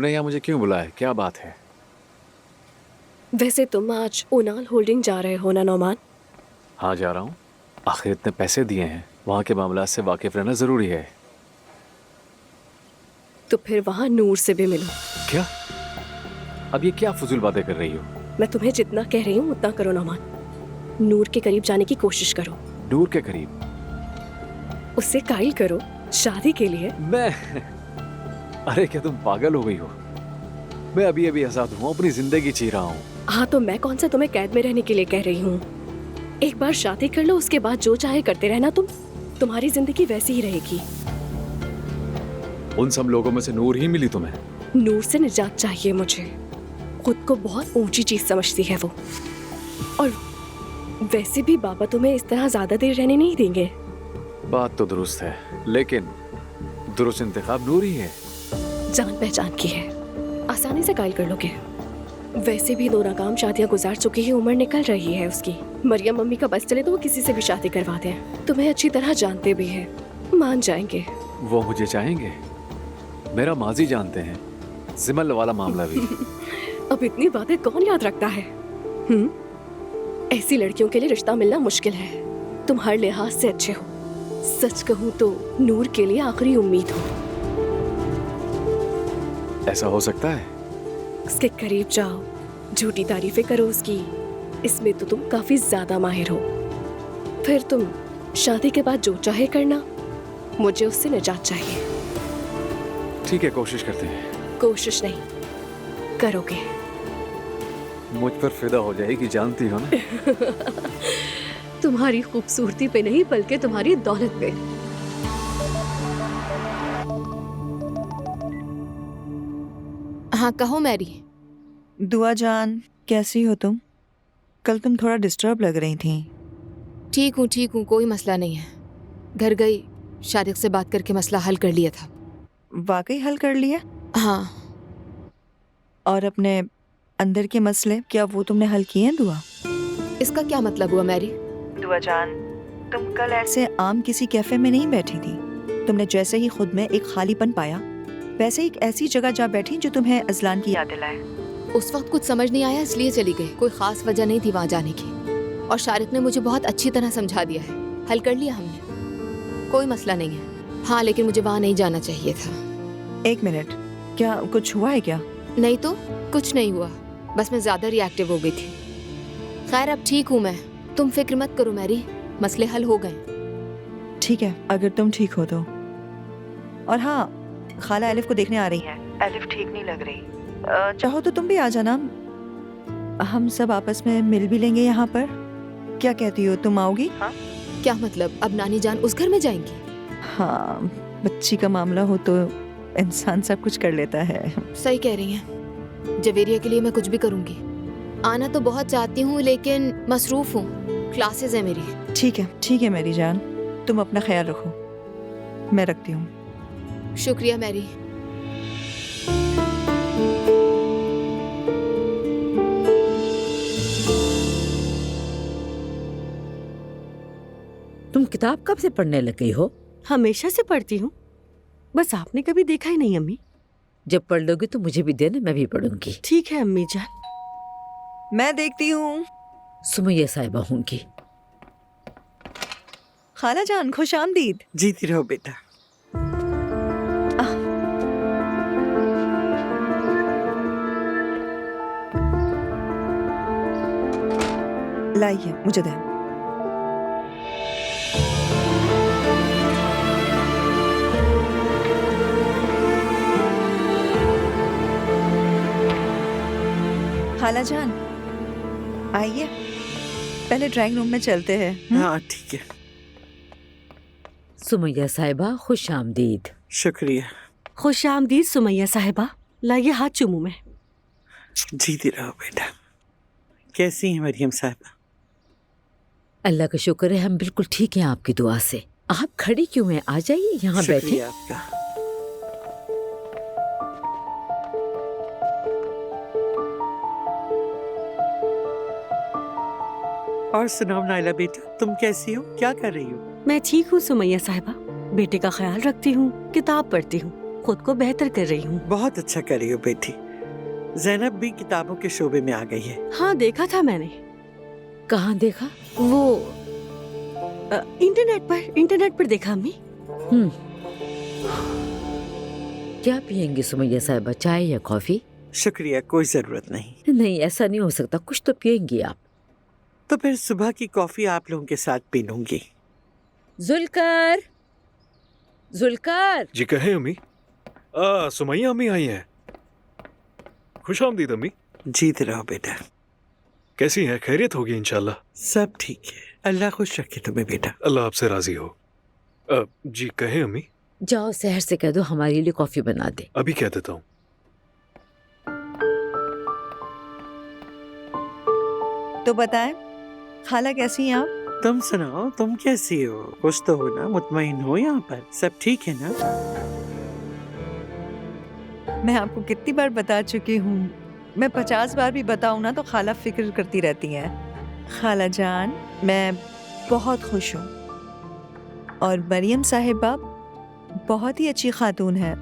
तुमने यहाँ मुझे क्यों बुलाया? क्या बात है? वैसे तुम आज ओनाल होल्डिंग जा रहे हो ना नौमान? हाँ, जा रहा हूँ। आखिर इतने पैसे दिए हैं, वहाँ के मामला से वाकिफ रहना जरूरी है। तो फिर वहाँ नूर से भी मिलो। क्या? अब ये क्या फजूल बातें कर रही हो? मैं तुम्हें जितना कह रही हूँ उतना करो नौमान। नूर के करीब जाने की कोशिश करो। नूर के करीब? उससे काइल करो शादी के लिए। मैं अरे क्या तुम पागल हो गई हो? मैं अभी अभी आजाद हूँ, अपनी जिंदगी जी रहा हूँ। हाँ तो मैं कौन सा तुम्हें कैद में रहने के लिए कह रही हूँ। एक बार शादी कर लो, उसके बाद जो चाहे करते रहना। तुम्हारी जिंदगी वैसी ही रहेगी। उन सब लोगों में से नूर ही मिली तुम्हें? नूर से निजात चाहिए मुझे। खुद को बहुत ऊंची चीज समझती है वो। और वैसे भी बाबा तुम्हें इस तरह ज्यादा देर रहने नहीं देंगे। बात तो दुरुस्त है, लेकिन दुरुस्त इंतखाब नूर ही है। जान पहचान की है, आसानी से कायल कर लोगे। वैसे भी 2 नाकाम शादियां गुजार चुकी है, उम्र निकल रही है उसकी। मरियम मम्मी का बस चले तो वो किसी से भी शादी करवा दें। तुम्हें अच्छी तरह जानते भी हैं, मान जाएंगे। वो मुझे चाहेंगे? मेरा माजी जानते हैं, जिमल वाला मामला भी। अब इतनी बातें कौन याद रखता है? ऐसी लड़कियों के लिए रिश्ता मिलना मुश्किल है। तुम हर लिहाज से अच्छे हो। सच कहूँ तो नूर के लिए आखिरी उम्मीद हो। ऐसा हो सकता है? उसके करीब जाओ, झूठी तारीफें करो उसकी। इसमें तो तुम काफी ज्यादा माहिर हो। फिर तुम शादी के बाद जो चाहे करना। मुझे उससे निजात चाहिए। ठीक है, कोशिश करते हैं। कोशिश नहीं, करोगे। मुझ पर फिदा हो जाएगी, जानती हो ना। तुम्हारी खूबसूरती पे नहीं, बल्कि तुम्हारी दौलत पे। हाँ कहो मैरी। दुआ जान, कैसी हो तुम? कल तुम थोड़ा डिस्टर्ब लग रही थी। ठीक हूँ, कोई मसला नहीं है। घर गई, शारिक से बात करके मसला हल कर लिया था। वाकई हल कर लिया? हाँ। और अपने अंदर के मसले, क्या वो तुमने हल किए हैं दुआ? इसका क्या मतलब हुआ मैरी? दुआ जान, तुम कल ऐसे आम किसी कैफे में नहीं बैठी थी। तुमने जैसे ही खुद में एक खालीपन पाया, वैसे एक ऐसी जगह जा बैठी जो तुम्हें अजलान की याद दिलाए। उस वक्त कुछ समझ नहीं आया, इसलिए चली गई। कोई खास वजह नहीं थी वहाँ जाने की। और शारिक ने मुझे बहुत अच्छी तरह समझा दिया है। हल कर लिया हमने, कोई मसला नहीं है। हाँ लेकिन मुझे वहाँ नहीं जाना चाहिए था। 1 मिनट, क्या कुछ हुआ है क्या? नहीं तो कुछ नहीं हुआ, बस मैं ज्यादा रिएक्टिव हो गई थी। खैर अब ठीक हूँ मैं, तुम फिक्र मत करो मैरी, मसले हल हो गए। ठीक है, अगर तुम ठीक हो तो। और हाँ, खाला एलिफ को देखने आ रही है। एलिफ ठीक नहीं लग रही। चाहो तो तुम भी आ जाना, हम सब आपस में मिल भी लेंगे यहाँ पर। क्या कहती हो, तुम आओगी? हाँ? क्या मतलब, अब नानी जान उस घर में जाएंगी? हाँ, बच्ची का मामला हो तो इंसान सब कुछ कर लेता है। सही कह रही हैं। जवेरिया के लिए मैं कुछ भी करूंगी। आना तो बहुत चाहती हूँ लेकिन मसरूफ हूँ, क्लासेस है मेरी। ठीक है मेरी जान, तुम अपना ख्याल रखो। मैं रखती हूँ। शुक्रिया मैरी। तुम किताब कब से पढ़ने लग गई हो? हमेशा से पढ़ती हूँ, बस आपने कभी देखा ही नहीं अम्मी। जब पढ़ लोगी तो मुझे भी देना, मैं भी पढ़ूंगी। ठीक है अम्मी जान। मैं देखती हूँ। सुमैया साहिबा होंगी। खाला जान, खुश आमदीद। जीती रहो बेटा। लाइए, मुझे दें। खाला जान, आइए, पहले ड्राइंग रूम में चलते हैं। हाँ ठीक है। सुमैया साहिबा खुश आमदीद। शुक्रिया। खुश आमदीद सुमैया साहिबा, लाइए हाथ चूमू में। जीती रहो बेटा। कैसी हैं मरियम साहिबा? अल्लाह का शुक्र है, हम बिल्कुल ठीक हैं आपकी दुआ से। आप खड़ी क्यों हैं? आ जाइए, यहाँ बैठे। शुक्रिया आपका। और सुनाओ नाइला बेटा, तुम कैसी हो, क्या कर रही हो? मैं ठीक हूँ सुमैया साहिबा, बेटे का ख्याल रखती हूँ, किताब पढ़ती हूँ। खुद को बेहतर कर रही हूँ। बहुत अच्छा कर रही हो बेटी। जैनब भी किताबों के शोबे में आ गई है। हाँ, देखा था मैंने। कहाँ देखा? वो इंटरनेट पर देखा अम्मी। क्या पियेंगी सुमैया साहिबा, चाय या कॉफी? शुक्रिया, कोई जरूरत नहीं। नहीं, ऐसा नहीं हो सकता, कुछ तो पियेंगी आप। तो फिर सुबह की कॉफी आप लोगों के साथ पी लूंगी। जुल्कर, जुल्कर। जी कहे अम्मी। सुमैया अम्मी आई हैं। खुश आमदीद अम्मी। जीते रहो बेटा। कैसी हैं? खैरियत होगी इंशाल्लाह। सब ठीक है, अल्लाह खुश रखे तुम्हें बेटा। अल्लाह आपसे राजी हो। जी कहे अम्मी। जाओ शहर से कह दो हमारे लिए कॉफी बना दे। अभी कह देता हूँ। तो बताएं, खाला कैसी हैं आप? तुम सुनाओ, तुम कैसी हो? खुश तो हो ना, मुतमईन हो? यहाँ पर सब ठीक है ना? मैं आपको कितनी बार बता चुकी हूँ, मैं 50 बार भी बताऊँ ना तो खाला फिक्र करती रहती हैं। खाला जान, मैं बहुत खुश हूँ और मरियम साहिबा बहुत ही अच्छी खातून है।